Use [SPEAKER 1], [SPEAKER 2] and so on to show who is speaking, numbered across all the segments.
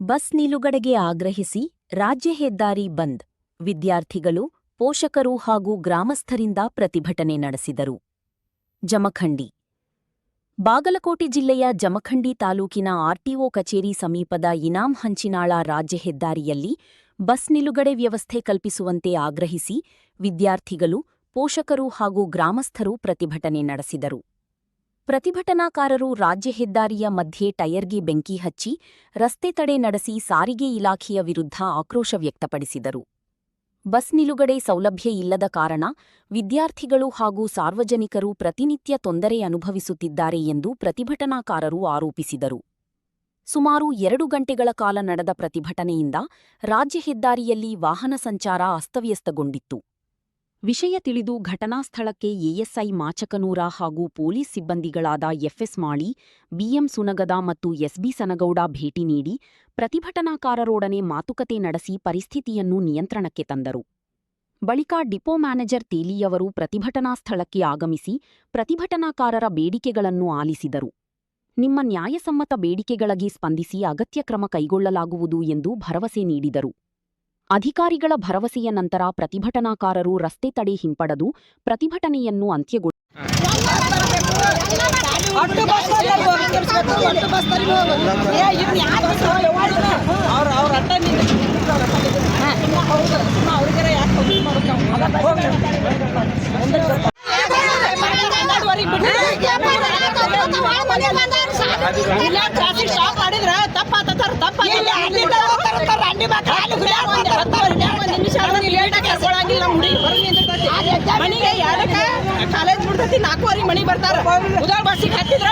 [SPEAKER 1] Bus ನಿಲುಗಡೆಗೆ ಆಗ್ರಹಿಸಿ ರಾಜ್ಯ ಹೆದ್ದಾರಿ ಬಂದ್. ವಿದ್ಯಾರ್ಥಿಗಳು, ಪೋಷಕರು ಹಾಗೂ ಗ್ರಾಮಸ್ಥರಿಂದ ಪ್ರತಿಭಟನೆ ನಡೆಸಿದರು. ಜಮಖಂಡಿ. ಬಾಗಲಕೋಟೆ ಜಿಲ್ಲೆಯ ಜಮಖಂಡಿ ತಾಲೂಕಿನ ಆರ್ಟಿಒ ಕಚೇರಿ ಸಮೀಪದ ಇನಾಂ ಹಂಚಿನಾಳ ರಾಜ್ಯ ಹೆದ್ದಾರಿಯಲ್ಲಿ ಬಸ್ ನಿಲುಗಡೆ ವ್ಯವಸ್ಥೆ ಕಲ್ಪಿಸುವಂತೆ ಆಗ್ರಹಿಸಿ ವಿದ್ಯಾರ್ಥಿಗಳು, ಪೋಷಕರು ಹಾಗೂ ಗ್ರಾಮಸ್ಥರು ಪ್ರತಿಭಟನೆ ನಡೆಸಿದರು. ಪ್ರತಿಭಟನಾಕಾರರು ರಾಜ್ಯ ಹೆದ್ದಾರಿಯ ಮಧ್ಯೆ ಟಯರ್ಗೆ ಬೆಂಕಿ ಹಚ್ಚಿ ರಸ್ತೆ ತಡೆ ನಡೆಸಿ ಸಾರಿಗೆ ಇಲಾಖೆಯ ವಿರುದ್ಧ ಆಕ್ರೋಶ ವ್ಯಕ್ತಪಡಿಸಿದರು. ಬಸ್ ನಿಲುಗಡೆ ಸೌಲಭ್ಯ ಇಲ್ಲದ ಕಾರಣ ವಿದ್ಯಾರ್ಥಿಗಳು ಹಾಗೂ ಸಾರ್ವಜನಿಕರು ಪ್ರತಿನಿತ್ಯ ತೊಂದರೆ ಅನುಭವಿಸುತ್ತಿದ್ದಾರೆ ಎಂದು ಪ್ರತಿಭಟನಾಕಾರರು ಆರೋಪಿಸಿದರು. ಸುಮಾರು 2 ಗಂಟೆಗಳ ಕಾಲ ನಡೆದ ಪ್ರತಿಭಟನೆಯಿಂದ ರಾಜ್ಯ ಹೆದ್ದಾರಿಯಲ್ಲಿ ವಾಹನ ಸಂಚಾರ ಅಸ್ತವ್ಯಸ್ತಗೊಂಡಿತ್ತು. ವಿಷಯ ತಿಳಿದು ಘಟನಾ ಸ್ಥಳಕ್ಕೆ ಎಎಸ್ಐ ಮಾಚಕನೂರ ಹಾಗೂ ಪೊಲೀಸ್ ಸಿಬ್ಬಂದಿಗಳಾದ ಎಫ್ಎಸ್ ಮಾಳಿ, ಬಿಎಂ ಸುನಗದ ಮತ್ತು ಎಸ್ಬಿ ಸನಗೌಡ ಭೇಟಿ ನೀಡಿ ಪ್ರತಿಭಟನಾಕಾರರೊಡನೆ ಮಾತುಕತೆ ನಡೆಸಿ ಪರಿಸ್ಥಿತಿಯನ್ನು ನಿಯಂತ್ರಣಕ್ಕೆ ತಂದರು. ಬಳಿಕ ಡಿಪೋ ಮ್ಯಾನೇಜರ್ ತೇಲಿಯವರು ಪ್ರತಿಭಟನಾ ಸ್ಥಳಕ್ಕೆ ಆಗಮಿಸಿ ಪ್ರತಿಭಟನಾಕಾರರ ಬೇಡಿಕೆಗಳನ್ನು ಆಲಿಸಿದರು. ನಿಮ್ಮ ನ್ಯಾಯಸಮ್ಮತ ಬೇಡಿಕೆಗಳಿಗೆ ಸ್ಪಂದಿಸಿ ಅಗತ್ಯ ಕ್ರಮ ಕೈಗೊಳ್ಳಲಾಗುವುದು ಎಂದು ಭರವಸೆ ನೀಡಿದರು. ಅಧಿಕಾರಿಗಳ ಭರವಸೆಯ ನಂತರ ಪ್ರತಿಭಟನಾಕಾರರು ರಸ್ತೆ ತಡೆ ಹಿಂಪಡೆದು ಪ್ರತಿಭಟನೆಯನ್ನು ಅಂತ್ಯಗೊಳಿಸಿದರು.
[SPEAKER 2] ಮನೆಗೆ ಕಾಲೇಜ್ ಬಿಡ್ತೈತಿ 4:15 ಮಣಿ ಬರ್ತಾರ ಉದಾಳ ಬಸ್ಸಿಗೆ ಹತ್ತಿದ್ರ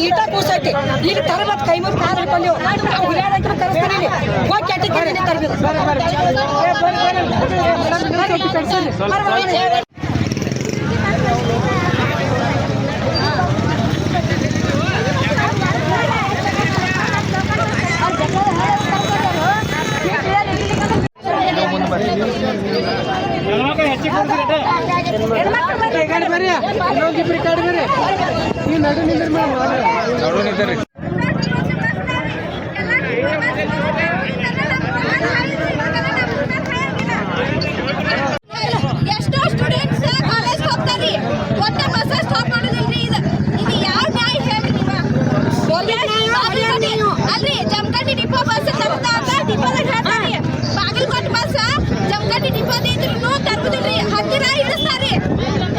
[SPEAKER 2] ಈಟ ಕೂಸೈತಿ ಈಗ ತರಬತ್ ಕೈ ಮುಗಿ ಕಾರ್ ಹಿಡ್ಕೊಂಡೆವು ಹುಲಿಯಾಡಕ್ಕೆ ತರಿಸ್ತೀನಿ ಹೋಗಿ ಕೆಟ್ಟಿದ್ದೀನಿ ತರಬೇಕು.
[SPEAKER 3] ಈ ನಡು ನಿಂದ್ರಿ ಎಷ್ಟೋ ಸ್ಟೂಡೆಂಟ್ಸ್ ಕಾಲೇಜ್ ಹೋಗ್ತಾರ್ರಿ, ಒಂದ ಬಸ್ ಸ್ಟಾಪ್ ಮಾಡೋದಿಲ್ರಿ. ಇದು ಯಾವ ನ್ಯಾಯ ಹೇಳ್ರಿ ನೀವು? ಅಲ್ರಿ ಜಮಖಂಡಿ ಡಿಪೋ ಬಸ್ ತರ್ತಾ ಅಂತ ಡಿಪೋದಾಗ ಹೇಳ್ತಾರಿ, ಬಾಗಲಕೋಟೆ ಬಸ್ ಜಮಖಂಡಿ ಡಿಪೋದ ಇದ್ರೂ ತರುದಿಲ್ರಿ, ಹತ್ತಿರ ಇಳಿಸ್ತಾರಿ.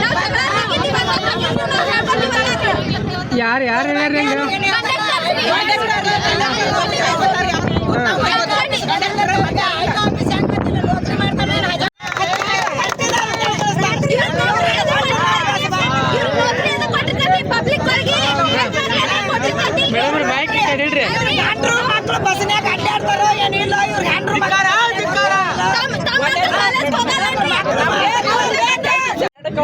[SPEAKER 3] ನಾವು ಜಗಳ ಆಗಿದ್ದೀವಿ ಅಂತ
[SPEAKER 2] ಯಾರು ಬಸ್ನ್ಯಾಗ ಅಡ್ಡಾಡ್ತಾರೋ ಏನಿಲ್ಲ ಇವ್ರು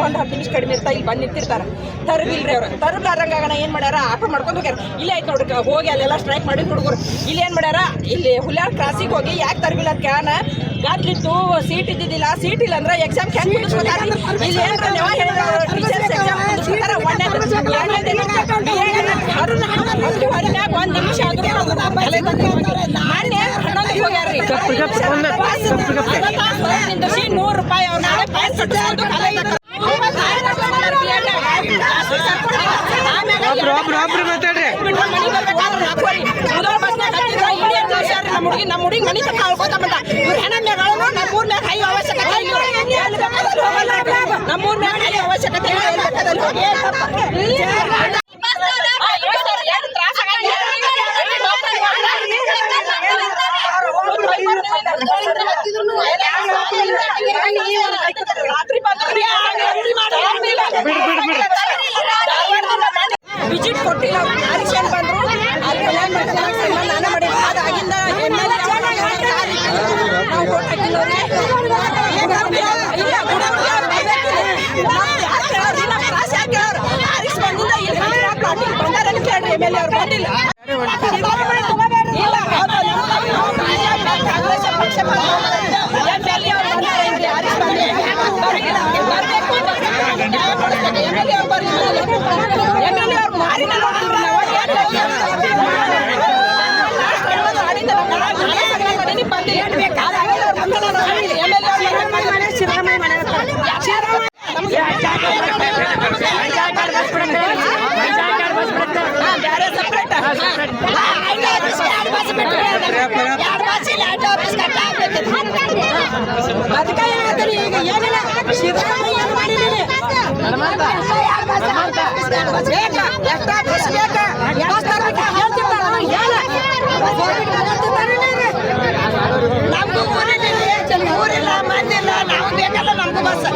[SPEAKER 2] ಒಂದು 10 ನಿಮಿಷ ಕಡಿಮೆ ಇರ್ತಾ ಇಲ್ಲಿ ಬಂದು ನಿಂತಿರ್ತಾರ. ತರಬಿಲ್ರಿ ಅವ್ರು ತರಲಾರಂಗಾಗಣ ಏನ್ ಮಾಡ್ಯಾರ, ಆಟೋ ಮಾಡ್ಕೊಂಡು ಹೋಗ್ಯಾರ. ಇಲ್ಲೇ ಆಯ್ತು ನೋಡ್ರಿ, ಹೋಗಿ ಅಲ್ಲೆಲ್ಲ ಸ್ಟ್ರೈಕ್ ಮಾಡಿದ್ ಹುಡುಗರು. ಇಲ್ಲಿ ಏನ್ ಮಾಡ್ಯಾರ, ಇಲ್ಲಿ ಹುಲ್ಯಾರ್ ಕ್ರಾಸಿಗೆ ಹೋಗಿ ಯಾಕೆ ತರಬಿಲ್ಲ ಅಂತ ಕ್ಯಾನ ಗಾತ್ಲಿತ್ತು, ಸೀಟ್ ಇದ್ದಿದ್ದಿಲ್ಲ. ಸೀಟ್ ಇಲ್ಲ ಅಂದ್ರೆ ಎಕ್ಸಾಮ್ ಕ್ಯಾನ್ ಕುದಿಸ್ಕೊತಾರ. ಇಲ್ಲಿ ಏನ್ರ ನೀವು ಟೀಚರ್ಸ್ ಎಕ್ಸಾಮ್ ಕುದಿಸ್ಕೊತಾರ. ಒಂದ್ ನಿಮಿಷ ಆದ್ರೂ ಮಾನ್ಯ 11 ಹೋಗ್ಯಾರ್ರಿ. 100 ರೂಪಾಯಿ ಅವ್ರ ನಮ್ಮ ಹುಡುಗಿ ಮನಿ ತಕ್ಕ ಕಳ್ಕೊತ ಬಂದ. ಇವ್ರ ಹೆಣ್ಮಗಳು ನಮ್ಮೂರ್ ಮ್ಯಾಗ ಹೈ ಅವಶ್ಯಕತೆ ನಮ್ಮೂರ್ ಮ್ಯಾಗ ಹೈ ಅವಶ್ಯಕತೆ ವಿಜಿಟ್ ಕೊಟ್ಟಿಲ್ಲ. ಆರಿಷನ್ ಬಂದ್ರು, ಅಲ್ಲಿ ನಾನು ಮಾಡಿ ಅದಾಗಿಂದ ನಾವು ಓಟ್ ಹಾಕಿಲ್ಲವ್ರಿ. ಆರಿಸ್ ಬಂದಿಲ್ಲ, ಇಲ್ಲಿ ಬಂದಾರ ಕೇಳ್ರಿ. MLA ಅವ್ರು ಬಂದಿಲ್ಲ. ಅದಕ್ಕೆ ಏನಾಗ್ತದೆ ಈಗ ಏನಿಲ್ಲ, ಸಿದ್ದರಾಮಯ್ಯ ಏನು ಮಾಡಿದ್ದೀನಿ ನಮ್ಗೂ ಊರಿಲ್ಲ ಮಂದಿಲ್ಲ, ನಾವು ಬೇಕಲ್ಲ ನಮ್ಗೂ ಬಸ್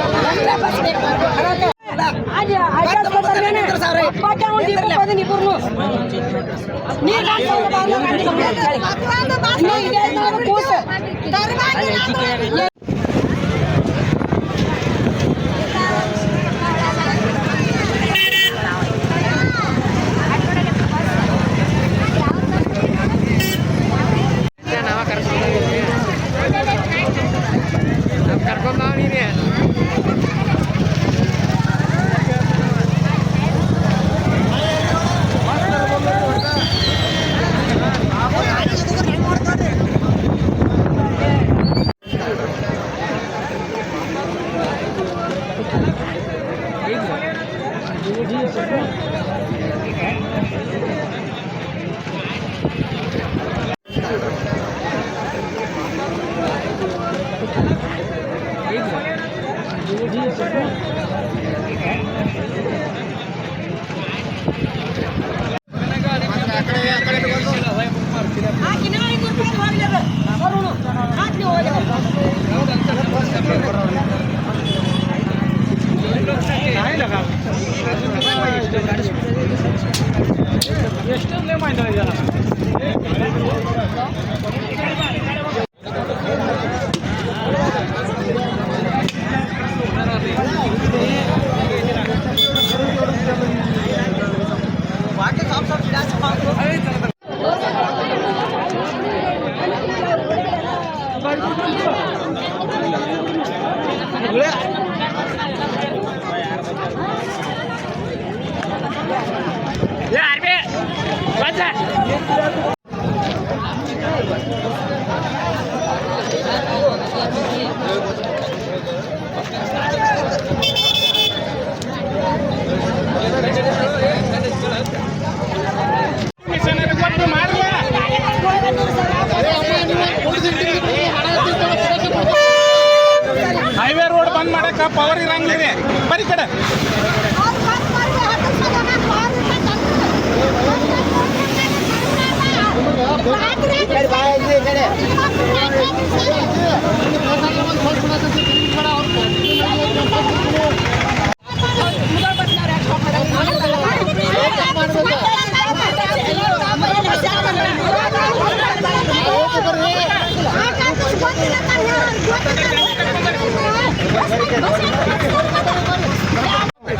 [SPEAKER 4] ಮಾಡಕ್ಕೆ ಪವರ್ ಇರಂಗಿಲ್ಲ ಬರೀ ಕಡೆ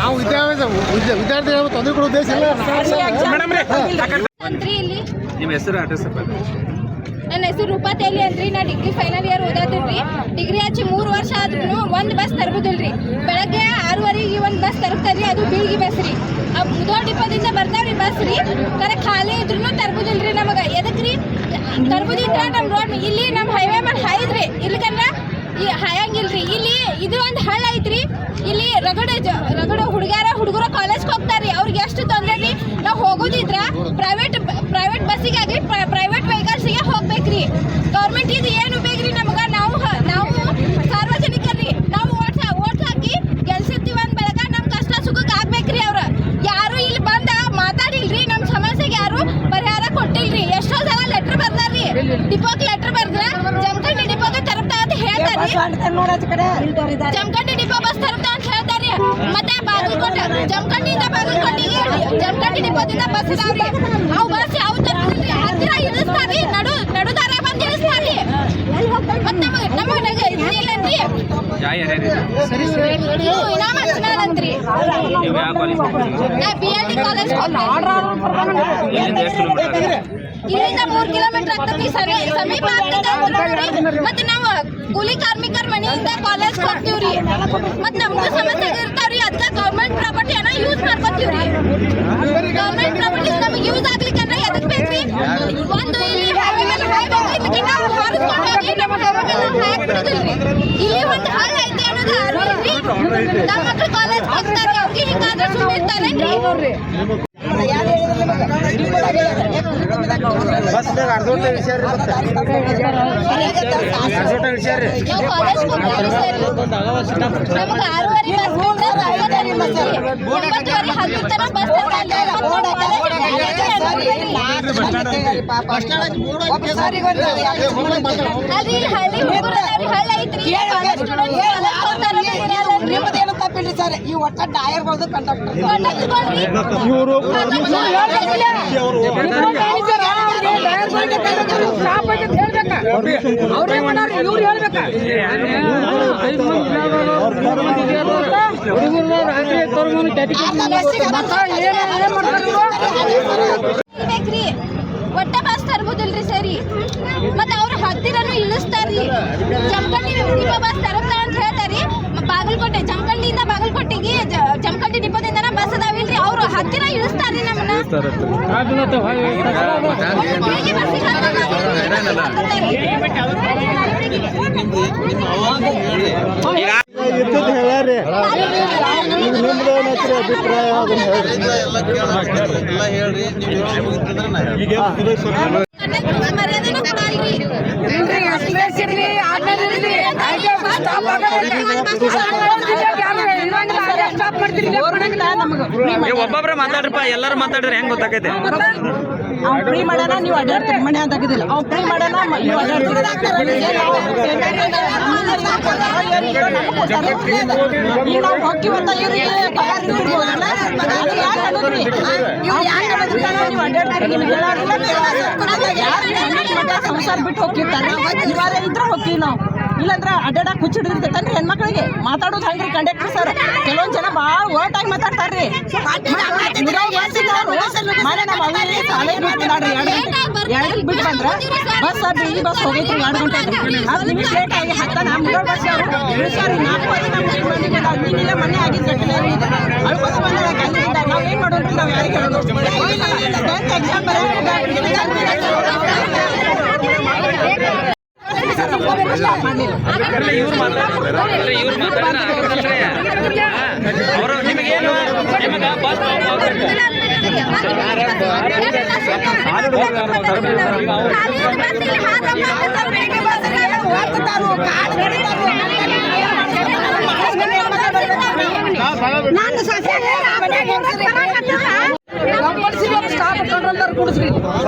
[SPEAKER 5] ನಾವು ವಿದ್ಯಾರ್ಥಿಗಳು ತೊಂದರೆ ಕೊಡೋ ಉದ್ದೇಶ ಇಲ್ಲ.
[SPEAKER 3] ಅಂತ್ರಿ ಇಲ್ಲಿ
[SPEAKER 4] ನಿಮ್ಮ ಹೆಸರು ಅಡ್ರೆಸ್
[SPEAKER 3] ನನ್ನ ಹೆಸರು ರೂಪಾ ತೇಲಿ ಅಂದ್ರಿ. ನಾ ಡಿಗ್ರಿ ಫೈನಲ್ ಇಯರ್ ಓದಾತಿದ್ರಿ. ಡಿಗ್ರಿ ಹಚ್ಚಿ 3 ವರ್ಷ ಆದ್ರೂ ಒಂದು ಬಸ್ ತರಬಹುದಿಲ್ರಿ. ಬೆಳಗ್ಗೆ 6:30 ಒಂದು ಬಸ್ ತರ್ತಾರ್ರಿ, ಅದು ಬೀಳ್ಗಿ ಬಸ್ ರೀ. ಮುಧೋಳ ಡಿಪೋದಿಂದ ಬರ್ತಾವ್ರಿ ಬಸ್ ರೀ. ಕರೆ ಖಾಲಿ ಇದ್ರೂ ತರ್ಬೋದಿಲ್ರಿ. ನಮಗೆ ಎದಕ್ರಿ ತರ್ಬೋದಿದ್ರ ನಮ್ಮ ರೋಡ್ ಇಲ್ಲಿ ನಮ್ಮ ಹೈವೇ ಮೇಲೆ ಹಾಯ್ದ್ರಿ. ಇಲ್ಲಿಕಂದ್ರ ಈ ಹಾಯಂಗಿಲ್ರಿ. ಇಲ್ಲಿ ಇದು ಒಂದು ಹಳ್ಳ ಐತ್ರಿ. ಇಲ್ಲಿ ರಗಡ ಹುಡುಗರು ಕಾಲೇಜ್ಗೆ ಹೋಗ್ತಾರ್ರಿ. ಅವ್ರಿಗೆ ಎಷ್ಟು ತೊಂದರೆ ರೀ. ನಾವು ಹೋಗೋದಿದ್ರ ಪ್ರೈವೇಟ್ ಬಸ್ಸಿಗಾಗಿ ಪ್ರೈವೇಟ್ ವೆಹಿಕಲ್ಸಿಗೆ ಹೋಗ್ಬೇಕ್ರಿ. ಗೌರ್ಮೆಂಟ್ ಇದು ಏನು ಬೇಕ್ರಿ ನಮ್ಗೆ. ನಾವು ಸಾರ್ವಜನಿಕರ್ರಿ. ನಾವು ಓಟ್ ಹಾಕಿ ಗೆಲ್ಸಿರ್ತೀವಿ ಅಂದ ಬೆಳಗ ನಮ್ಮ ಕಷ್ಟ ಸುಖಕ್ಕೆ ಆಗ್ಬೇಕ್ರಿ. ಅವ್ರು ಯಾರು ಇಲ್ಲಿ ಬಂದ ಮಾತಾಡಿಲ್ರಿ. ನಮ್ಮ ಸಮಸ್ಯೆಗೆ ಯಾರು ಪರಿಹಾರ ಕೊಟ್ಟಿಲ್ರಿ. ಎಷ್ಟೋ ಸಲ ಲೆಟರ್ ಬರ್ದಾರ್ರಿ. ಡಿಪೋಕ್ ಲೆಟರ್ ಬರ್ದ್ರ ಜಮಖಂಡಿ ಡಿಪೋಗೆ ತರಪ್ತಾ ಅಂತ ಹೇಳ್ತಾರ್ರಿ. ಜಮಖಂಡಿ ಡಿಪೋ ಬಸ್ ತರಪ್ತಾ ಅಂತ ಹೇಳ್ತಾರ್ರಿ. ಮತ್ತೆ ಬಾಗಲಕೋಟೆ ಜಮಖಂಡಿಯಿಂದ ಬಾಗಲಕೋಟೆಗೆ ಜಮಖಂಡಿ ಡಿಪೋದಿಂದ ಬಸ್ ಇದಾವ್ರಿ. ಅವು ಬಸ್ ಯಾವ ತರ್ತೀರಿ ಹತ್ತಿರ ಇಳಿಸ್ತಾರ್ರಿ. ನಡುದಾರ ಬಂದು ಇಳಿಸ್ತಾರ್ರಿ. ಮತ್ತೆ ನಮಗೆ ಇದಿಲ್ಲನ್ರಿ. ನೀವು ಇನಾಮ ಅಂತ್ರಿ. ನಾ BLD ಕಾಲೇಜ್ ಇಲ್ಲಿಂದ 3 ಕಿಲೋಮೀಟರ್ ಆಗ್ತದೆ. ಸಮೀಪ ಆಗ್ತದೆ. ಮತ್ತೆ ನಾವು ಕೂಲಿ ಕಾರ್ಮಿಕರ ಮನೆಯಿಂದ ಕಾಲೇಜ್ ಹೋಗ್ತೀವ್ರಿ. ಮತ್ತೆ ನಮಗೂ ಸಮಸ್ಯೆ ಇರ್ತಾವ್ರಿ. ಅದಕ್ಕೆ ಗೌರ್ಮೆಂಟ್ ಪ್ರಾಪರ್ಟಿಯನ್ನ ಯೂಸ್ ಮಾಡ್ಕೊತೀವ್ರಿ. ಗೌರ್ಮೆಂಟ್ ಪ್ರಾಪರ್ಟಿ ನಮಗೆ ಯೂಸ್ ಆಗ್ಲಿಕ್ಕಂದ್ರೆ ಎದಕ್ ಬೇಕ್ರಿ? ಒಂದು ಇಲ್ಲಿ ಹೈವೇ ಮೇಲೆ ಹಾಯ್ಬೇಕು. ಇದಕ್ಕೆ ನಾವು ಹಾರಿಸ್ಕೊಂಡು ಹೋಗಿ ನಮ್ಮ ಹೈವೇ ಮೇಲೆ ಹಾಕ್ಬಿಡುದಿಲ್ರಿ. ಇಲ್ಲಿ ಒಂದು ಹಾಳು ಐತಿ ಅನ್ನೋದು ಅರಿವಿಲ್ರಿ. ನಮ್ಮ ಮಕ್ಕಳು ಕಾಲೇಜ್ ಹೋಗ್ತಾರೆ. ಅವ್ರಿಗೆ ಹಿಂಗಾದ್ರೆ ಸುಮ್ಮನೆ ಇರ್ತಾರೇನ್ರಿ?
[SPEAKER 5] ಬಸ್ದಾಗ ಅರ್ಧೋಟ ವಿಷಯ ರೀ.
[SPEAKER 3] ನಾವು ಕಾಲೇಜ್ ಹೋಗ್ತೀವಿ ಸರ್. ನಮಗೆ 6:30 ಬಸ್ 9:30 ಹತ್ತು ತನಕ ಬಸ್ ಅಲ್ಲಿ ಹಳ್ಳಿ ಹಳ್ಳ ಐತ್ರಿ.
[SPEAKER 2] ನಿಮ್ಮದೇನು ತಪ್ಪಿಲ್ರಿ ಸರ್. ಈ ಒಟ್ಟ ಡಾಯರ್ಗಳದು ಕಂಡಕ್ಟರ್
[SPEAKER 3] ಬೇಕ್ರಿ. ಒಟ್ಟ ಬಸ್ ತರ್ಬೋದಿಲ್ರಿ ಸರಿ. ಮತ್ತೆ ಅವ್ರು ಹತ್ತಿರನು ಇಳಿಸ್ತಾರ್ರಿ. ಜಮಖಂಡಿ ಡಿಪೋ ಬಸ್ ತರಪ್ತಾ ಅಂತ ಹೇಳ್ತಾರಿ. ಬಾಗಲಕೋಟೆ ಜಮಖಂಡಿಯಿಂದ ಬಾಗಲಕೋಟೆಗೆ ಜಮಖಂಡಿ ಡಿಪೋದಿಂದ ಬಸ್ ಅದಾವಿಲ್ರಿ. ಅವ್ರು ಹತ್ತಿರ ಇಳಿಸ್ತಾರ್ರಿ ನಮ್ಮನ್ನ.
[SPEAKER 5] ಹೇಳ್ಯಾರಿ ನಿಮ್ದು ಏನೈತ್ರಿ ಅಭಿಪ್ರಾಯ ಅದನ್ನ ಹೇಳ್ರಿ.
[SPEAKER 3] ಮರ್ಯಾದೆನೂ ಕೊಡಲ್ರಿ.
[SPEAKER 4] ಒಬ್ಬೊಬ್ರೆ ಮಾತಾಡ್ರಪ್ಪ. ಎಲ್ಲರೂ ಮಾತಾಡ್ರಿ ಹೆಂಗ್ ಗೊತ್ತಾಕೈತೆ?
[SPEAKER 2] ಅವ್ನು ಫ್ರೀ ಮಾಡೋಣ, ನೀವು ಅಡ್ಡಾಡ್ತೀರಿ. ಮನೆ ಅಂತಾಗಿದ್ದಿಲ್ಲ. ಅವ್ನು ಫ್ರೀ ಮಾಡೋಣ, ನೀವು ಅಡ್ಡಾಡ್ತೀರಿ. ಈಗ ನಾವು ಹೋಗ್ತೀವಂತ ಇವ್ರಿಗೆ ಪಗಾರ ಇರ್ಬೋದಲ್ಲ. ಅದು ಯಾಕೆ ಅನ್ನೋದ್ರಿ? ಇವ್ರು ಯಾಕೆ ಅನ್ನೋದ್ರಿಂದ ನೀವು ಅಡ್ಡಾಡ್ತೀರಿ? ನಿಮ್ಗೆ ಹೇಳೋದಿಲ್ಲ, ಸಂಸಾರ ಬಿಟ್ಟು ಹೋಗಿರ್ತಾರೆ. ಇವಾಗ ಇದ್ರೆ ಹೋಗ್ತೀವಿ ನಾವು. ಇಲ್ಲಾಂದ್ರೆ ಅಡ್ಡಾಡಕ್ಕೆ ಹುಚ್ಚಿಡಿರ್ತೈತನ್ರಿ ಹೆಣ್ಮಕ್ಳಿಗೆ. ಮಾತಾಡೋದು ಹಂಗ್ರಿ ಕಂಡಕ್ಟರ್ ಸರ್. ಕೆಲವೊಂದು ಜನ ಭಾಳ ಓಟಾಗಿ ಮಾತಾಡ್ತಾರ್ರಿ. ಮನೆ ನಮ್ಮ ಅವರಿಗೆ ಕಾಲೇಜ್ ಬಿಟ್ಟು ನೋಡ್ರಿ 2 ಬಿಟ್ಟು ಬಂದ್ರೆ ಬಸ್ ಬೀಳಿ ಬಸ್ ಹೋಗೈತ್ರಿ 2 ಗಂಟೆ. 10 ನಿಮಿಷ ಲೇಟ್ ಆಗಿ ಹತ್ತಾನ ಮುಗೋ ಬಸ್ ಅವರು ಸರಿ 4 ಮಂದಿಗೆ ಮನೆ ಆಗಿದ್ದು ಅಳ್ಕೊಂಡು ಬಂದ್ರೆ ಕಲ್ಲಿಂದ ನಾವು ಏನು ಮಾಡೋದು? ನಾವು ಯಾರಿಗೆ ಹೇಳೋದು? ಟೆಂತ್ ಎಕ್ಸಾಮ್ ಸ್ಟಾಪ್ ಕಂಟ್ರೋಲ್ದಾರ್ ಕೂಡಿಸ್ರಿ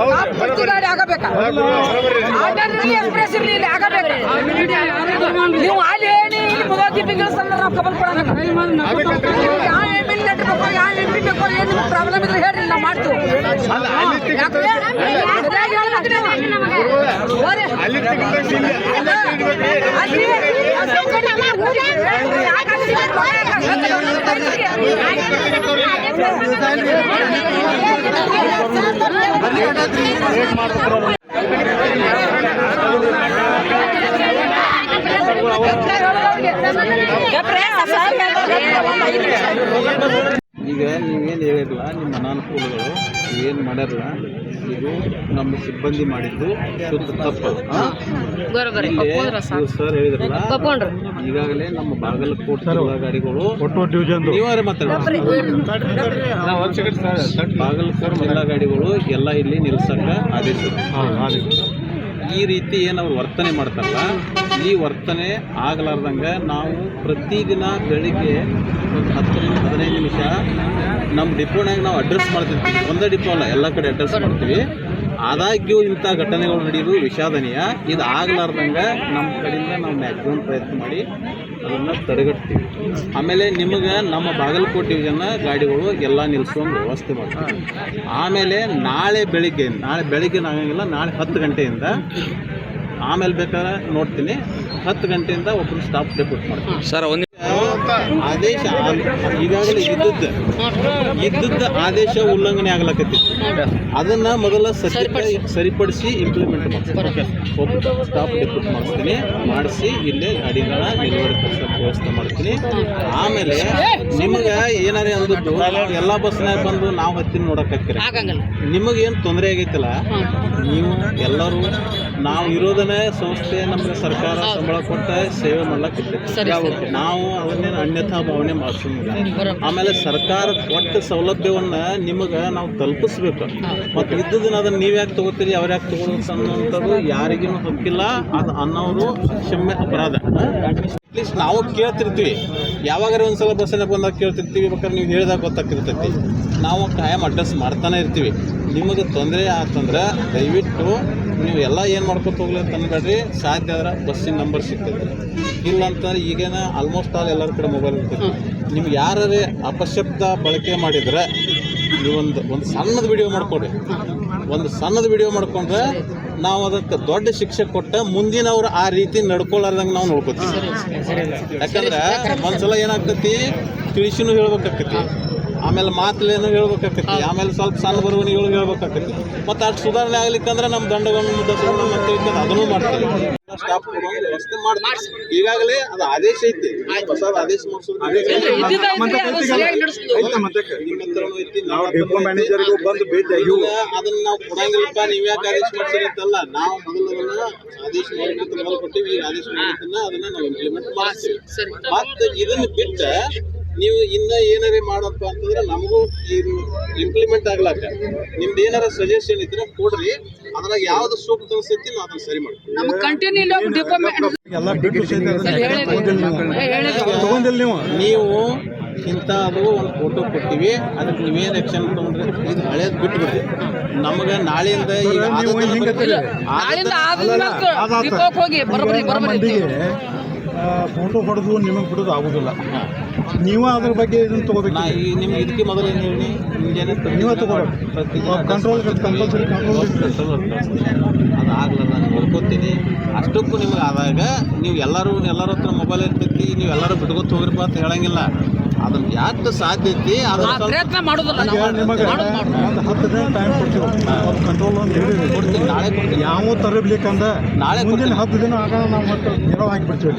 [SPEAKER 2] ಪ್ರತಿ ಗಾಡಿ ಆಗಬೇಕ ಎಕ್ಸ್ಪ್ರೆಸ್ ಇರ್ಲಿ ಇಲ್ಲಿ ಆಗಬೇಕು ನೀವು ಅಲ್ಲಿ ಹೇಳಿ ಮುದಾಕಿ ಬಿಗಿಸ್ತಂದ್ರೆ ನಾವು ಖಬರ್ ಕೊಡೋಣ ಯಾವ ಎಮ್ ಎಲ್ ಲೆಟರ್ ಬೇಕು ಯಾವ ಎಂ ಪಿ ಬೇಕು ಏನು ಪ್ರಾಬ್ಲಮ್ ಇದ್ರೆ ಹೇಳ್ರಿ ನಾವು ಮಾಡ್ತೀವಿ
[SPEAKER 6] ಈಗ ನೀವೇನು ಹೇಳಿರಲ್ಲ ನಿಮ್ಮ ಅನಾನುಕೂಲಗಳು ಏನು ಮಾಡ್ಯಾರಲ್ಲ ಇದು ನಮ್ಮ ಸಿಬ್ಬಂದಿ ಮಾಡಿದ್ದು ಶುದ್ಧ ತಪ್ಪು. ಸರ್ ಹೇಳಿದ್ರಲ್ಲ ಈಗಾಗಲೇ ನಮ್ಮ ಬಾಗಲಕೋಟೆ ಗಾಡಿಗಳು ನೀವೇ ಮಾತಾಡ್ತಾರೆ ಬಾಗಲಕೋಟೆ ಜಿಲ್ಲಾ ಗಾಡಿಗಳು ಎಲ್ಲ ಇಲ್ಲಿ ನಿಲ್ಸಕ್ಕೆ ಆದೇಶ. ಈ ರೀತಿ ಏನು ಅವ್ರು ವರ್ತನೆ ಮಾಡ್ತಾರಲ್ಲ ಈ ವರ್ತನೆ ಆಗಲಾರ್ದಂಗೆ ನಾವು ಪ್ರತಿದಿನ ಬೆಳಿಗ್ಗೆ ಒಂದು 10-15 ನಿಮಿಷ ನಮ್ಮ ಡಿಪೋನಾಗ ನಾವು ಅಡ್ರೆಸ್ ಮಾಡ್ತಿರ್ತೀವಿ. ಒಂದೇ ಡಿಪೋ ಅಲ್ಲ, ಎಲ್ಲ ಕಡೆ ಅಡ್ರೆಸ್ ಮಾಡ್ತೀವಿ. ಆದಾಗ್ಯೂ ಇಂಥ ಘಟನೆಗಳು ನಡೆಯೋದು ವಿಷಾದನೀಯ. ಇದು ಆಗಲಾರ್ದಂಗೆ ನಮ್ಮ ಕಡೆಯಿಂದ ನಾವು ಮ್ಯಾಕ್ಸಿಮಮ್ ಪ್ರಯತ್ನ ಮಾಡಿ ಅದನ್ನು ತಡೆಗಟ್ತೀವಿ. ಆಮೇಲೆ ನಿಮಗೆ ನಮ್ಮ ಬಾಗಲಕೋಟೆ ಡಿವಿಷನ್ನ ಗಾಡಿಗಳು ಎಲ್ಲ ನಿಲ್ಲಿಸುವಂಗೆ ವ್ಯವಸ್ಥೆ ಮಾಡ್ತೀವಿ. ಆಮೇಲೆ ನಾಳೆ ಬೆಳಿಗ್ಗೆ ಆಗಂಗಿಲ್ಲ, ನಾಳೆ 10 ಗಂಟೆಯಿಂದ ಆಮೇಲೆ ಬೇಕಾದ್ರೆ ನೋಡ್ತೀನಿ 10 ಗಂಟೆಯಿಂದ ಒಬ್ಬರು ಸ್ಟಾಫ್ ಡೆಪ್ಯೂಟ್ ಮಾಡ್ತೀವಿ.
[SPEAKER 4] ಸರ್ ಒಂದು
[SPEAKER 6] ಆದೇಶ ಈಗಾಗಲೇ ಇದ್ದದ್ದು ಆದೇಶ ಉಲ್ಲಂಘನೆ ಆಗ್ಲಕತ್ತಿತ್ತು. ಅದನ್ನ ಮೊದಲ ಸರಿಪಡಿಸಿ ಇಂಪ್ಲಿಮೆಂಟ್ ಮಾಡ್ತೀನಿ. ಒಬ್ಬ ಸ್ಟಾಫ್ ಡೆಪ್ಯೂಟ್ ಮಾಡಿಸಿ ಇಲ್ಲೇ ಗಾಡಿಗಳ ನಿಲುವರಿ ವ್ಯವಸ್ಥೆ ಮಾಡ್ತೀನಿ. ಆಮೇಲೆ ನಿಮಗೆ ಏನಾರೇ ಅಂದದ್ದು ಎಲ್ಲ ಬಸ್ನಾಗ ಬಂದು ನಾವು ಹತ್ತಿನ ನೋಡಕ್ಕಾಗ್ತೀರ, ನಿಮಗೇನು ತೊಂದರೆ ಆಗೈತಲ್ಲ, ನೀವು ಎಲ್ಲರೂ ನಾವು ಇರೋದನ್ನೇ ಸಂಸ್ಥೆ ನಮಗೆ ಸರ್ಕಾರ ಸಂಬಳ ಕೊಟ್ಟ ಸೇವೆ ಮಾಡ್ಲಕ್ಕೆ ನಾವು ಅವನ್ನೇನು ಅನ್ಯಥಾ ಭಾವನೆ ಮಾಡಿಸೋಂಗಿಲ್ಲ. ಆಮೇಲೆ ಸರ್ಕಾರ ಕೊಟ್ಟ ಸೌಲಭ್ಯವನ್ನು ನಿಮಗೆ ನಾವು ತಲುಪಿಸ್ಬೇಕು. ಮತ್ತು ಇದ್ದದನ್ನ ಅದನ್ನು ನೀವು ಯಾಕೆ ತೊಗೋತೀರಿ ಅವ್ರು ಯಾಕೆ ತೊಗೊಳೋದು ಅನ್ನೋಂಥದ್ದು ಯಾರಿಗೂ ಹಕ್ಕಿಲ್ಲ. ಅದು ಅನ್ನೋರು ಕ್ಷಮ್ಯ ಅಪರಾಧ. ಅಟ್ಲೀಸ್ಟ್ ನಾವು ಕೇಳ್ತಿರ್ತೀವಿ, ಯಾವಾಗಾರ ಒಂದ್ಸಲ ಬಸ್ಸನ್ನ ಬಂದಾಗ ಕೇಳ್ತಿರ್ತೀವಿ, ಬೇಕಾದ್ರೆ ನೀವು ಹೇಳಿದಾಗ ಗೊತ್ತಾಗ್ತಿರ್ತೈತಿ. ನಾವು ಕಾಯಂ ಅಡ್ರೆಸ್ ಮಾಡ್ತಾನೆ ಇರ್ತೀವಿ. ನಿಮಗೆ ತೊಂದರೆ ಆತಂದ್ರೆ ದಯವಿಟ್ಟು ನೀವು ಎಲ್ಲ ಏನು ಮಾಡ್ಕೊತ ಹೋಗ್ಲಿ ಅಂತ ಅನ್ಬೇಡ್ರಿ. ಸಾಧ್ಯ ಆದ್ರೆ ಬಸ್ಸಿನ ನಂಬರ್ ಸಿಗ್ತೈತೆ, ಇಲ್ಲ ಅಂತಂದ್ರೆ ಈಗೇನ ಆಲ್ಮೋಸ್ಟ್ ಆಲ್ ಎಲ್ಲರ ಕಡೆ ಮೊಬೈಲ್ ಇರ್ತೈತಿ. ನಿಮ್ಗೆ ಯಾರೇ ಅಪಶಬ್ದ ಬಳಕೆ ಮಾಡಿದ್ರೆ ನೀವೊಂದು ಸಣ್ಣದ ವಿಡಿಯೋ ಮಾಡ್ಕೊಡ್ರಿ. ಒಂದು ಸಣ್ಣದ ವಿಡಿಯೋ ಮಾಡ್ಕೊಂಡ್ರೆ ನಾವು ಅದಕ್ಕೆ ದೊಡ್ಡ ಶಿಕ್ಷೆ ಕೊಟ್ಟ ಮುಂದಿನವ್ರು ಆ ರೀತಿ ನಡ್ಕೊಳ್ಳಾರ್ದಂಗೆ ನಾವು ನೋಡ್ಕೋತೀವಿ. ಯಾಕಂದ್ರೆ ಒಂದ್ಸಲ ಏನಾಗ್ತೈತಿ ತಿಳಿಸಿನೂ ಹೇಳ್ಬೇಕಾಗ್ತೈತಿ, ಆಮೇಲೆ ಮಾತುಲೇನು ಹೇಳ್ಬೇಕಾಗ್ತೈತಿ, ಆಮೇಲೆ ಸ್ವಲ್ಪ ಸಣ್ಣ ಬರುವನಿಗಳು ಹೇಳ್ಬೇಕಾಗ್ತೈತಿ. ಮತ್ತು ಅಷ್ಟು ಸುಧಾರಣೆ ಆಗ್ಲಿಕ್ಕಂದ್ರೆ ನಮ್ಮ ದಂಡಗಳನ್ನು ಮತ್ತೆ ಅದನ್ನು ಮಾಡ್ತೀವಿ. ಸ್ಟಾಪ್ ವ್ಯವಸ್ಥೆ ಮಾಡ್ತೀವಿ. ಈಗಾಗಲೇ ಅದು ಆದೇಶ ಐತಿ, ಹೊಸ ಆದೇಶ ಮಾಡಿಸೋದು ಅದನ್ನ ನಾವು ಕೊಡಂಗಿಲ್ಲಪ್ಪ, ನೀವ್ ಯಾಕೆ ಆದೇಶ ಮಾಡ್ತೀರಿ ಅಂತಲ್ಲ. ನಾವು ಮೊದಲು ಆದೇಶ ಮಾಡಿ ಕೊಟ್ಟಿವಿ, ಈ ಆದೇಶ ಮಾಡಿದ್ದನ್ನ ಅದನ್ನ ನಾವು ಇಂಪ್ಲಿಮೆಂಟ್ ಮಾಡ್ತೀವಿ. ಮತ್ತೆ ಇದನ್ನ ಬಿಟ್ಟ ನೀವು ಇನ್ನ ಏನಾರೇ ಮಾಡಪ್ಪ ಅಂತಂದ್ರೆ ನಮಗೂ ಇಂಪ್ಲಿಮೆಂಟ್ ಆಗ್ಲಾಕ ನಿಮ್ದು ಏನಾರ ಸಜೆಷನ್ ಇದ್ರೆ ಕೊಡ್ರಿ. ಅದ್ರಾಗ ಯಾವ್ದು ಸೂಕ್ತ ಅನ್ಸೈತಿ ನಾವು ಅದನ್ನ ಸರಿ ಮಾಡ್ತೀವಿ. ನೀವು ಇಂಥದ್ದು ಒಂದು ಫೋಟೋ ಕೊಟ್ಟಿವಿ, ಅದಕ್ಕೆ ನೀವೇನು ಆ್ಯಕ್ಷನ್ ತೊಗೊಂಡ್ರೆ ಇದು ಹಳೇದು ಬಿಟ್ಬಿಡ್ರಿ. ನಮಗೆ ನಾಳೆಯಿಂದ ಈಗ
[SPEAKER 5] ಫೋಟೋ ಹೊಡೆದು ನಿಮಗೆ ಬಿಡೋದು ಆಗೋದಿಲ್ಲ. ನೀವು ಅದ್ರ ಬಗ್ಗೆ ಇದನ್ನು ತಗೋಬೇಕು.
[SPEAKER 6] ನಿಮ್ಗೆ ಇದಕ್ಕೆ ಮೊದಲು ಏನು ಹೇಳಿ
[SPEAKER 5] ನೀವೇ ತಗೋಬೇಕು. ಕಂಟ್ರೋಲ್ ಕಂಪಲ್ಸರಿ ಕಂಟ್ರೋಲ್
[SPEAKER 6] ಅದು ಆಗ್ಲಲ್ಲ ನಾನು ನೋಡ್ಕೊತೀನಿ. ಅಷ್ಟಕ್ಕೂ ನಿಮ್ಗೆ ಆದಾಗ ನೀವು ಎಲ್ಲರ ಹತ್ರ ಮೊಬೈಲ್ ಇರ್ತೈತಿ, ನೀವು ಎಲ್ಲರೂ ಬಿಟ್ಕೊತ ಹೋಗ್ರಿಪ್ಪ ಅಂತ ಹೇಳಂಗಿಲ್ಲ. ಅದನ್ನ ಯಾಕೆ ಸಾಧ್ಯ ಐತಿ ಪ್ರಯತ್ನ ಮಾಡೋದಿಲ್ಲ.
[SPEAKER 5] ನಿಮಗೆ ಒಂದು 10 ದಿನ ಟೈಮ್ ಕೊಡ್ತೀವಿ. ಕಂಟ್ರೋಲ್ ಅಂತ ಹೇಳಿ
[SPEAKER 6] ಕೊಡ್ತೀನಿ, ನಾಳೆ ಕೊಡ್ತೀನಿ.
[SPEAKER 5] ಯಾವ ತರಬೇಕಂದ್ರೆ ನಾಳೆ ಮುಂದಿನ 10 ದಿನ ಆಗೋಣ ನಾವು ಮತ್ತೆ ಏನೋ ಹಾಕಿಬಿಡ್ತೀವಿ.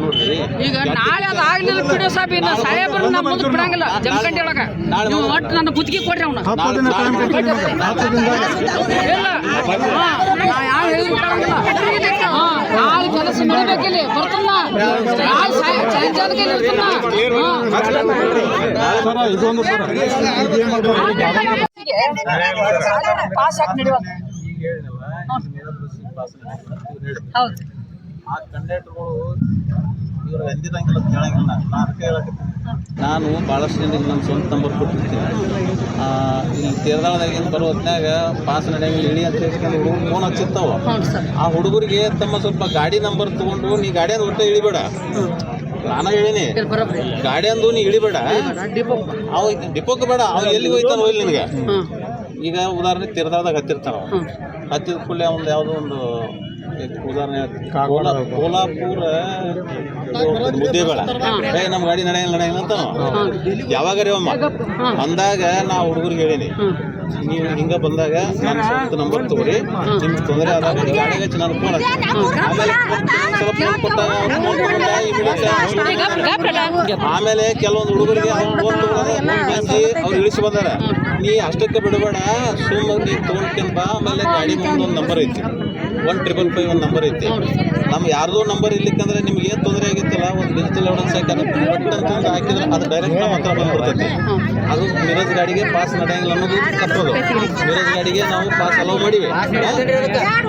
[SPEAKER 6] ನೋಡ್ರಿ
[SPEAKER 2] ಈಗ ನಾಳೆ ಅದು ಆಗ್ಲಿಲ್ಲ ಬಿಡೋ ಸಾಬಿನ ಸಾಹೇಬರು ನಮ್ಮ ಮುಂದೆ ಬಿಡಂಗಿಲ್ಲ. ಜಮಖಂಡಿ ಒಳಗ ನೀವು ಒಟ್ಟು ನನ್ನ ಗುತ್ತಿಗೆ ಕೊಡ್ರಿ ಅವ್ನ
[SPEAKER 5] 10 ದಿನ ಟೈಮ್ ಕೊಡ್ತೀವಿ. 10 ದಿನದಾಗ
[SPEAKER 2] ನಾಳೆ ಕೆಲಸ ಮಾಡಬೇಕಿಲ್ಲಿ ಬರ್ತಾನ
[SPEAKER 5] ಸರ ಇದೊಂದು ಸರ ಇದೇನು ಮಾಡ್ಬೇಕು
[SPEAKER 2] ಪಾಸ್ ಹಾಕಿ ನಡೆಯುವ. ಹೌದು,
[SPEAKER 6] ಆ ಕಂಡಕ್ಟರ್ಗಳು ಇವ್ರು ಎಂದಿರಂಗಿಲ್ಲ ಅಂತ ಹೇಳಂಗಿಲ್ಲ ನಾ ಅದಕ್ಕೆ ಹೇಳಕತ್ತೀನಿ. ನಾನು ಭಾಳಷ್ಟು ಜನರಿಗೆ ನನ್ನ ಸ್ವಂತ ನಂಬರ್ ಕೊಟ್ಟಿರ್ತೀನಿ. ಇಲ್ಲಿ ತೀರ್ದಾಳದಾಗಿಂದ ಬರೋ ಹೊತ್ನ್ಯಾಗ ಪಾಸ್ ನಡೆಯಂಗಿಲ್ಲ ಇಳಿ ಅಂತ ಹೇಳ್ಕೊಂಡು ಹುಡುಗರು ಫೋನ್ ಹಚ್ಚಿರ್ತಾವ. ಆ ಹುಡುಗರಿಗೆ ತಮ್ಮ ಸ್ವಲ್ಪ ಗಾಡಿ ನಂಬರ್ ತೊಗೊಂಡು ನೀ ಗಾಡಿಯನ್ನು ಒಟ್ಟೆ ಇಳಿಬೇಡ, ನಾನು ಹೇಳೀನಿ ಗಾಡಿ ಅಂದು ನೀ ಇಳಿಬೇಡ, ಅವ ಡಿಪೋಕ್ಕೆ ಬೇಡ, ಅವ ಎಲ್ಲಿ ಹೋಯ್ತಾನ ಹೋಯ್ಲಿ ನಿನಗೆ. ಈಗ ಉದಾಹರಣೆ ತೀರ್ದಾಳದಾಗ ಹತ್ತಿರ್ತಾನ, ಹತ್ತಿದ ಕೂಡಲೇ ಒಂದು ಯಾವುದೋ ಒಂದು ಉದಾಹರಣೆ ಕೋಲಾಪುರ ಮುದ್ದೇಬೇಡ ನಮ್ಮ ಗಾಡಿ ನಡೆಯಂಗಿಲ್ಲ ಅಂತ ಯಾವಾಗಾರ ಅಂದಾಗ ನಾ ಹುಡುಗರಿಗೆ ಹೇಳೀನಿ, ನೀವು ಹಿಂಗೆ ಬಂದಾಗ ನನ್ನ ಸ್ವಂತ ನಂಬರ್ ತಗೋರಿ, ನಿಮ್ಗೆ ತೊಂದರೆ ಆದಾಗ ಗಾಡಿಗೆ ನಾನು ಫೋನ್ ಆಮೇಲೆ ಆಮೇಲೆ ಕೆಲವೊಂದು ಹುಡುಗರಿಗೆ ಅವ್ರು ಇಳಿಸಿ ಬಂದಾರ. ನೀ ಅಷ್ಟಕ್ಕೆ ಬಿಡಬೇಡ, ಸುಮ್ಮನೆ ನೀ ತೊಗೊಂಡ್ಕೊಂಡ್ ಬಾ. ಆಮೇಲೆ ಗಾಡಿ ಮುಂದೆ ಒಂದು ನಂಬರ್ ಐತಿ, 155 ಒಂದು ನಂಬರ್ ಐತಿ. ನಮ್ಮ ಯಾರ್ದೋ ನಂಬರ್ ಇರ್ಲಿಕ್ಕಂದ್ರೆ ನಿಮ್ಗೆ ಏನು ತೊಂದರೆ ಆಗಿತ್ತಲ್ಲ, ಒಂದು ಡಿಜಿಟಲ್ ಎವಿಡೆನ್ಸ್ ಹಾಕಿದ್ರೆ ಬಟ್ ಅಂತಂದು ಹಾಕಿದ್ರೆ ಅದು ಡೈರೆಕ್ಟ್ ನಮ್ಮ ಹತ್ರ ಬಂದ್ಬಿಡ್ತೈತಿ. ಅದು ಮಿರಜ್ ಗಾಡಿಗೆ ಪಾಸ್ ನಡೆಯಂಗಿಲ್ಲ ಅನ್ನೋದು ತಪ್ಪದು. ಮಿರಜ್ ಗಾಡಿಗೆ ನಾವು ಪಾಸ್ ಅಲೋ ಮಾಡಿವಿ,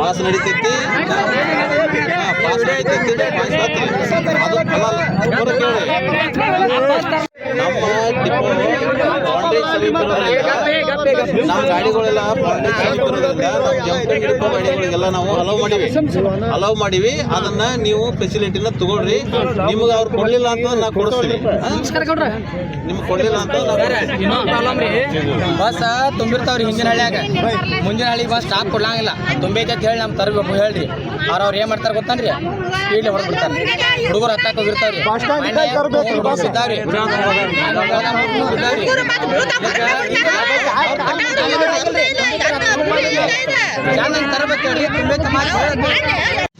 [SPEAKER 6] ಪಾಸ್ ನಡೀತೈತಿ, ಪಾಸ್ ನಡೀತೈತಿ, ಅದು ಅಲ್ಲ ಕೇಳಿ. ನಮ್ಮ ಡಿಪೋ ಬಾಂಡೇಜ್ ನಮ್ಮ ಗಾಡಿಗಳೆಲ್ಲ ಬಾಂಡೇಜ್ ಇರೋದ್ರಿಂದ ನಮ್ಮ ಜಂಪಿಂಗ್ ಡಿಪೋ ಗಾಡಿಗಳಿಗೆಲ್ಲ ನಾವು ಅಲೌ ಮಾಡಿವಿ. ಅದನ್ನ ನೀವು ಫೆಸಿಲಿಟಿನ ತಗೊಳ್ರಿ. ನಿಮ್ಗೆ ಅವ್ರು ಕೊಡ್ಲಿಲ್ಲ ಅಂತ ನಾ ಕೊಡಿಸ್ತೀನಿ, ನಿಮ್ಗೆ ಕೊಡ್ಲಿಲ್ಲ ಅಂತ
[SPEAKER 7] ಬಸ್ ತುಂಬಿರ್ತಾವ್ರಿ ಹಿಂದಿನ ಹಳ್ಳಿಯಾಗ, ಮುಂದಿನ ಹಳ್ಳಿಗೆ ಬಸ್ ಸ್ಟಾಪ್ ಕೊಡ್ಲಂಗಿಲ್ಲ. ತುಂಬೈತೆ ಅಂತ ಹೇಳಿ ನಮ್ಮ ತರಬೇಕು ಹೇಳ್ರಿ. ಅವ್ರು ಏನು ಮಾಡ್ತಾರೆ ಗೊತ್ತನ್ರಿ, ಸ್ಪೀಡ್ ಹೊರಬಿಡ್ತಾರೆ. ಹುಡುಗರು ಹತ್ತಾಕ ಹೋಗಿರ್ತಾವ್ರಿ, ತರಬೇಕು ಹೇಳ್ರಿ. ತುಂಬೈತೆ ಮಾತು